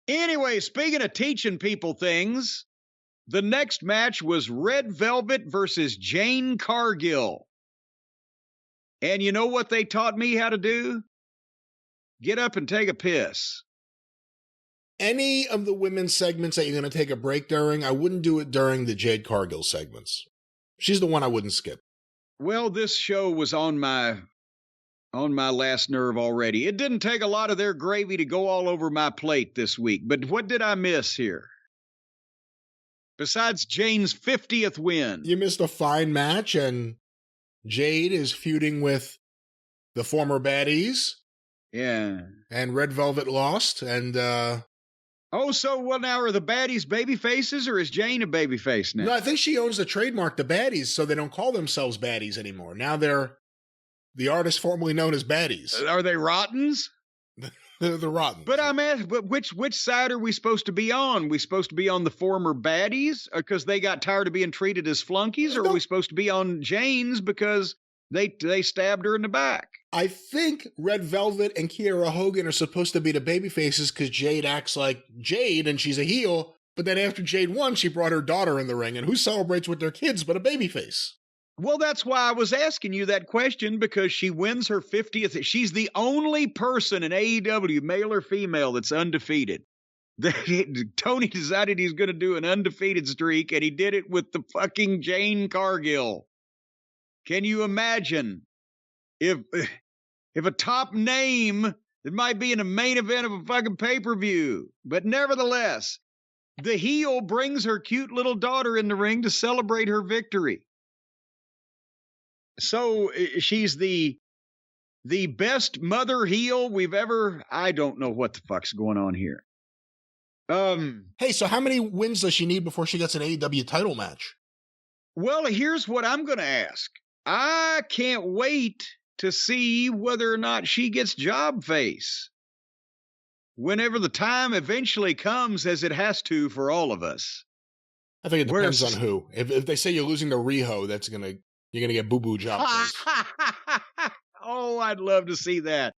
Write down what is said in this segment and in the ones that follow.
Anyway, speaking of teaching people things, the next match was Red Velvet versus Jade Cargill. And you know what they taught me how to do? Get up and take a piss. Any of the women's segments that you're going to take a break during, I wouldn't do it during the Jade Cargill segments. She's the one I wouldn't skip. Well, this show was on my last nerve already. It didn't take a lot of their gravy to go all over my plate this week. But what did I miss here? Besides Jane's 50th win. You missed a fine match, and Jade is feuding with the former baddies. Yeah. And Red Velvet lost, and oh, so what now? Are the baddies baby faces, or is Jane a baby face now? No, I think she owns the trademark, the baddies, so they don't call themselves baddies anymore. Now they're the artists formerly known as baddies. Are they Rottens? They're the Rottens. But I'm asking, but which side are we supposed to be on? We supposed to be on the former baddies because they got tired of being treated as flunkies, or are we supposed to be on Jane's because they stabbed her in the back? I think Red Velvet and Kiera Hogan are supposed to be the baby faces because Jade acts like Jade and she's a heel. But then after Jade won, she brought her daughter in the ring, and who celebrates with their kids but a baby face? Well, that's why I was asking you that question, because she wins her 50th. She's the only person in AEW, male or female, that's undefeated. Tony decided he's going to do an undefeated streak, and he did it with the fucking Jade Cargill. Can you imagine if a top name that might be in the main event of a fucking pay-per-view, but nevertheless, the heel brings her cute little daughter in the ring to celebrate her victory. So she's the best mother heel we've ever. I don't know what the fuck's going on here. Hey, so how many wins does she need before she gets an AEW title match? Well, here's what I'm going to ask. I can't wait to see whether or not she gets job face. Whenever the time eventually comes, as it has to for all of us. I think it depends on who. If they say you're losing to Riho, you're going to get boo-boo job face. Oh, I'd love to see that.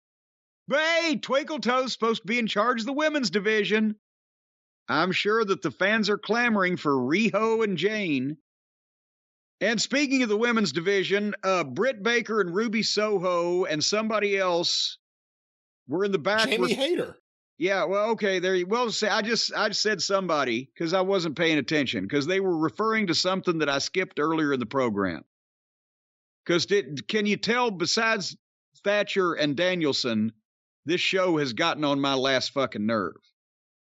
But hey, Twinkle Toes supposed to be in charge of the women's division. I'm sure that the fans are clamoring for Riho and Jane. And speaking of the women's division, Britt Baker and Ruby Soho and somebody else were in the back. Jamie Hayter. Yeah, well, okay, there you. Well, I just said somebody because I wasn't paying attention because they were referring to something that I skipped earlier in the program. Because can you tell, besides Thatcher and Danielson, this show has gotten on my last fucking nerve.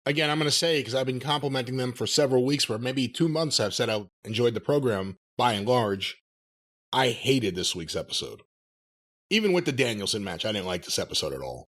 Again, I'm going to say, because I've been complimenting them for several weeks, for maybe 2 months I've said I enjoyed the program, by and large. I hated this week's episode. Even with the Danielson match, I didn't like this episode at all.